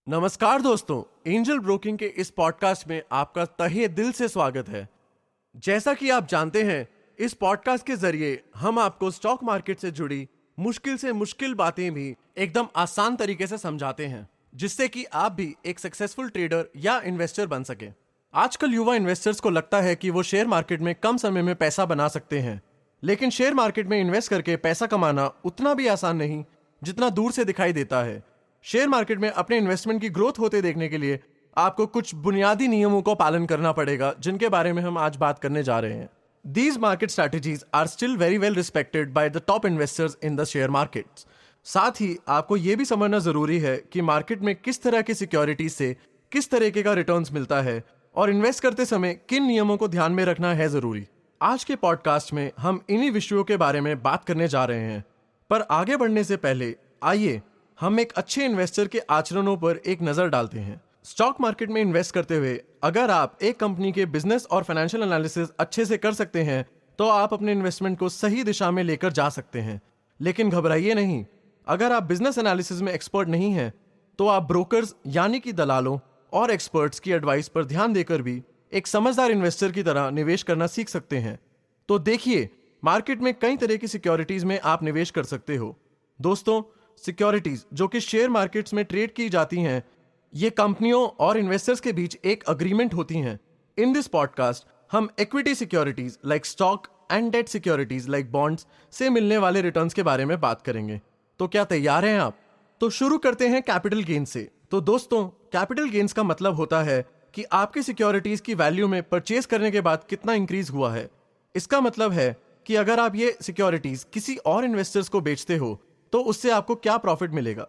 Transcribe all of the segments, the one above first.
नमस्कार दोस्तों, angel broking के इस पॉडकास्ट में आपका तहे दिल से स्वागत है। जैसा कि आप जानते हैं, इस पॉडकास्ट के जरिए हम आपको स्टॉक मार्केट से जुड़ी मुश्किल से मुश्किल बातें भी एकदम आसान तरीके से समझाते हैं, जिससे कि आप भी एक सक्सेसफुल ट्रेडर या इन्वेस्टर बन सके। आजकल युवा इन्वेस्टर्स को लगता है कि वो शेयर मार्केट में कम समय में पैसा बना सकते हैं, लेकिन शेयर मार्केट में इन्वेस्ट करके पैसा कमाना उतना भी आसान नहीं जितना दूर से दिखाई देता है। शेयर मार्केट में अपने इन्वेस्टमेंट की ग्रोथ होते देखने के लिए आपको कुछ बुनियादी नियमों को पालन करना पड़ेगा, जिनके बारे में हम आज बात करने जा रहे हैं। These market strategies are still very well respected by the top investors in the share markets. साथ ही आपको यह भी समझना जरूरी है कि मार्केट में किस तरह की सिक्योरिटीज से किस तरीके का रिटर्न्स मिलता है और इन्वेस्ट करते समय किन नियमों को ध्यान में रखना है जरूरी। आज के पॉडकास्ट में हम इन्हीं विषयों के बारे में बात करने जा रहे हैं, पर आगे बढ़ने से पहले आइए हम एक अच्छे इन्वेस्टर के आचरणों पर एक नजर डालते हैं। स्टॉक मार्केट में इन्वेस्ट करते हुए अगर आप एक कंपनी के बिजनेस और फाइनेंशियल एनालिसिस अच्छे से कर सकते हैं तो आप अपने इन्वेस्टमेंट को सही दिशा में लेकर जा सकते हैं। लेकिन घबराइए नहीं, अगर आप बिजनेस एनालिसिस में एक्सपर्ट नहीं हैं तो आप ब्रोकर्स यानी कि दलालों और एक्सपर्ट्स की एडवाइस पर ध्यान देकर भी एक समझदार इन्वेस्टर की तरह निवेश करना सीख सकते हैं। तो देखिए, मार्केट में कई तरह की सिक्योरिटीज में आप निवेश कर सकते हो। दोस्तों, सिक्योरिटीज जो कि शेयर मार्केट्स में ट्रेड की जाती हैं, ये कंपनियों और इन्वेस्टर्स के बीच एक अग्रीमेंट होती हैं। इन दिस पॉडकास्ट हम equity securities like stock and debt securities like bonds से मिलने वाले रिटर्न्स के बारे में बात करेंगे। तो क्या तैयार हैं आप? तो शुरू करते हैं कैपिटल गेन से। तो दोस्तों, कैपिटल गेन्स का मतलब होता है कि आपकी सिक्योरिटीज की वैल्यू में परचेज करने के बाद कितना इंक्रीज हुआ है। इसका मतलब है कि अगर आप ये सिक्योरिटीज किसी और इन्वेस्टर्स को बेचते हो तो उससे आपको क्या प्रॉफिट मिलेगा।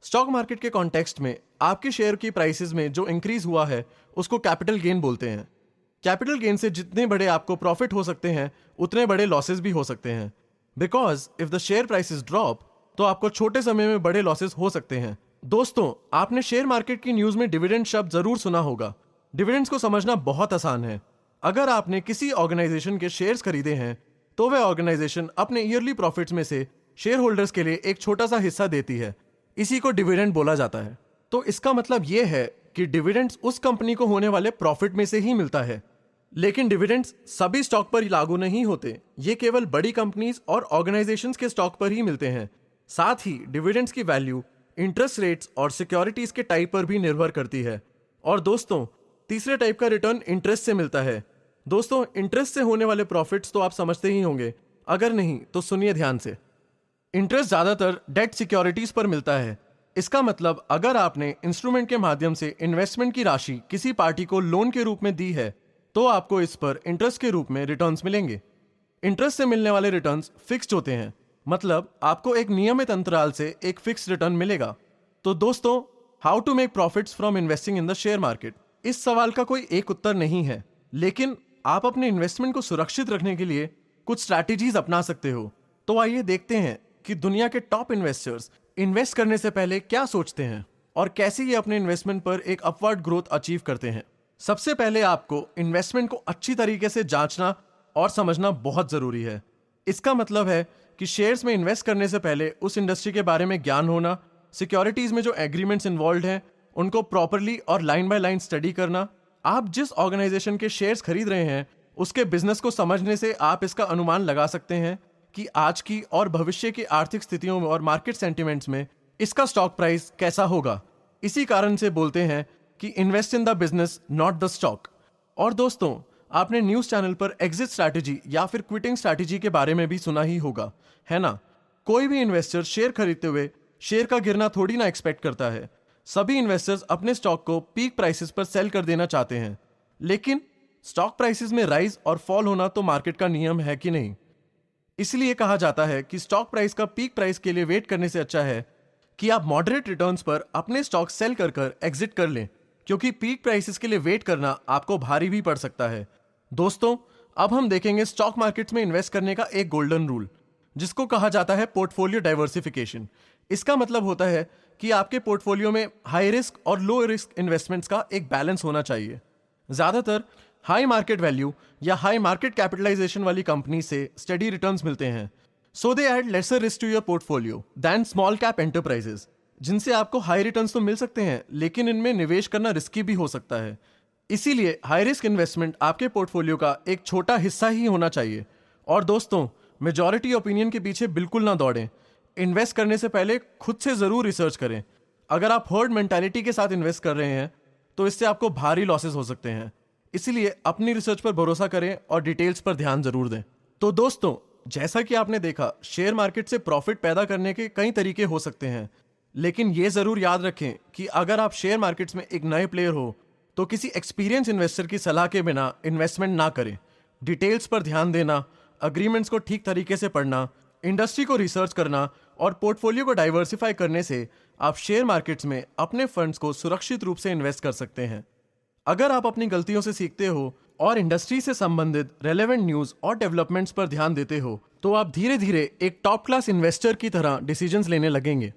स्टॉक मार्केट के कॉन्टेक्स्ट में आपके शेयर की प्राइसेस में जो इंक्रीज हुआ है उसको कैपिटल गेन बोलते हैं। कैपिटल गेन से जितने बड़े आपको प्रॉफिट हो सकते हैं उतने बड़े लॉसेस भी हो सकते हैं, because if the share prices drop तो आपको छोटे समय में बड़े लॉसेस हो सकते हैं। दोस्तों, आपने शेयर मार्केट की न्यूज में डिविडेंड शब्द जरूर सुना होगा। डिविडेंड्स को समझना बहुत आसान है। अगर आपने किसी ऑर्गेनाइजेशन के शेयर्स खरीदे हैं तो वह ऑर्गेनाइजेशन अपने ईयरली प्रॉफिट्स में से शेयर होल्डर्स के लिए एक छोटा सा हिस्सा देती है। इसी को डिविडेंड बोला जाता है। तो इसका मतलब यह है कि डिविडेंड्स उस कंपनी को होने वाले प्रॉफिट में से ही मिलता है। लेकिन डिविडेंड्स सभी स्टॉक पर लागू नहीं होते, ये केवल बड़ी कंपनीज और ऑर्गेनाइजेशंस के स्टॉक पर ही मिलते हैं। साथ ही डिविडेंड्स की वैल्यू इंटरेस्ट रेट्स और सिक्योरिटीज के टाइप पर भी निर्भर करती है। और दोस्तों, तीसरे टाइप का रिटर्न इंटरेस्ट से मिलता है। दोस्तों, इंटरेस्ट से होने वाले प्रॉफिट्स तो आप समझते ही होंगे, अगर नहीं तो सुनिए ध्यान से। इंटरेस्ट ज्यादातर डेट सिक्योरिटीज पर मिलता है। इसका मतलब अगर आपने इंस्ट्रूमेंट के माध्यम से इन्वेस्टमेंट की राशि किसी पार्टी को लोन के रूप में दी है तो आपको इस पर इंटरेस्ट के रूप में रिटर्न्स मिलेंगे। इंटरेस्ट से मिलने वाले रिटर्न्स फिक्स्ड होते हैं, मतलब आपको एक नियमित अंतराल से एक फिक्स रिटर्न मिलेगा। तो दोस्तों, how to make profits from investing in the share market, इस सवाल का कोई एक उत्तर नहीं है, लेकिन आप अपने इन्वेस्टमेंट को सुरक्षित रखने के लिए कुछ स्ट्रैटेजीज अपना सकते हो। तो आइए देखते हैं कि दुनिया के टॉप इन्वेस्टर्स इन्वेस्ट करने से पहले क्या सोचते हैं और कैसे ये अपने इन्वेस्टमेंट पर एक अपवर्ड ग्रोथ अचीव करते हैं। सबसे पहले आपको इन्वेस्टमेंट को अच्छी तरीके से जांचना और समझना बहुत जरूरी है। इसका मतलब है कि शेयर्स में इन्वेस्ट करने से पहले उस इंडस्ट्री के बारे में ज्ञान होना, सिक्योरिटीज में जो एग्रीमेंट्स इन्वॉल्व हैं उनको प्रॉपरली और लाइन बाय लाइन स्टडी करना। आप जिस ऑर्गेनाइजेशन के शेयर्स खरीद रहे हैं उसके बिजनेस को समझने से आप इसका अनुमान लगा सकते हैं कि आज की और भविष्य की आर्थिक स्थितियों में और मार्केट सेंटिमेंट्स में इसका स्टॉक प्राइस कैसा होगा। इसी कारण से बोलते हैं कि invest in the business not the stock. और दोस्तों, आपने न्यूज चैनल पर एग्जिट स्ट्रैटेजी या फिर क्विटिंग स्ट्रैटेजी के बारे में भी सुना ही होगा, है ना। कोई भी इन्वेस्टर शेयर खरीदते हुए शेयर का गिरना थोड़ी ना एक्सपेक्ट करता है। सभी इन्वेस्टर्स अपने स्टॉक को पीक प्राइसेस पर सेल कर देना चाहते हैं, लेकिन स्टॉक प्राइसेस में राइज और फॉल होना तो मार्केट का नियम है कि नहीं। इसलिए कहा जाता है कि स्टॉक प्राइस का पीक प्राइस के लिए वेट करने से अच्छा है कि आप मॉडरेट रिटर्न्स पर अपने स्टॉक सेल कर कर एग्जिट कर लें, क्योंकि पीक प्राइसेस के लिए वेट करना आपको भारी भी पड़ सकता है। दोस्तों, अब हम देखेंगे स्टॉक मार्केट्स में इन्वेस्ट करने का एक गोल्डन रूल, जिसको कहा जाता है पोर्टफोलियो डाइवर्सिफिकेशन। इसका मतलब होता है कि आपके पोर्टफोलियो में हाई रिस्क और लो रिस्क इन्वेस्टमेंट्स का एक बैलेंस होना चाहिए। ज्यादातर हाई मार्केट वैल्यू या हाई मार्केट कैपिटलाइजेशन वाली कंपनी से स्टेडी रिटर्न्स मिलते हैं, so they add lesser risk to your portfolio than small cap enterprises. जिनसे आपको हाई रिटर्न्स तो मिल सकते हैं, लेकिन इनमें निवेश करना रिस्की भी हो सकता है। इसीलिए हाई रिस्क इन्वेस्टमेंट आपके पोर्टफोलियो का एक छोटा हिस्सा ही होना चाहिए। और दोस्तों, मेजॉरिटी ओपिनियन के पीछे बिल्कुल ना दौड़ें। इन्वेस्ट करने से पहले खुद से ज़रूर रिसर्च करें। अगर आप हर्ड मेंटालिटी के साथ इन्वेस्ट कर रहे हैं तो इससे आपको भारी लॉसेस हो सकते हैं। इसीलिए अपनी रिसर्च पर भरोसा करें और डिटेल्स पर ध्यान जरूर दें। तो दोस्तों, जैसा कि आपने देखा, शेयर मार्केट से प्रॉफिट पैदा करने के कई तरीके हो सकते हैं, लेकिन ये जरूर याद रखें कि अगर आप शेयर मार्केट्स में एक नए प्लेयर हो तो किसी एक्सपीरियंस इन्वेस्टर की सलाह के बिना इन्वेस्टमेंट ना करें। डिटेल्स पर ध्यान देना, अग्रीमेंट्स को ठीक तरीके से पढ़ना, इंडस्ट्री को रिसर्च करना और पोर्टफोलियो को डाइवर्सिफाई करने से आप शेयर मार्केट्स में अपने फंड्स को सुरक्षित रूप से इन्वेस्ट कर सकते हैं। अगर आप अपनी गलतियों से सीखते हो और इंडस्ट्री से संबंधित रेलेवेंट न्यूज़ और डेवलपमेंट्स पर ध्यान देते हो तो आप धीरे धीरे एक टॉप क्लास इन्वेस्टर की तरह डिसीजंस लेने लगेंगे।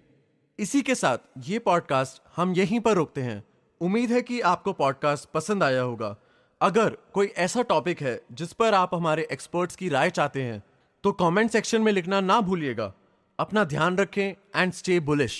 इसी के साथ ये पॉडकास्ट हम यहीं पर रोकते हैं। उम्मीद है कि आपको पॉडकास्ट पसंद आया होगा। अगर कोई ऐसा टॉपिक है जिस पर आप हमारे एक्सपर्ट्स की राय चाहते हैं तो कमेंट सेक्शन में लिखना ना भूलिएगा। अपना ध्यान रखें एंड स्टे बुलिश।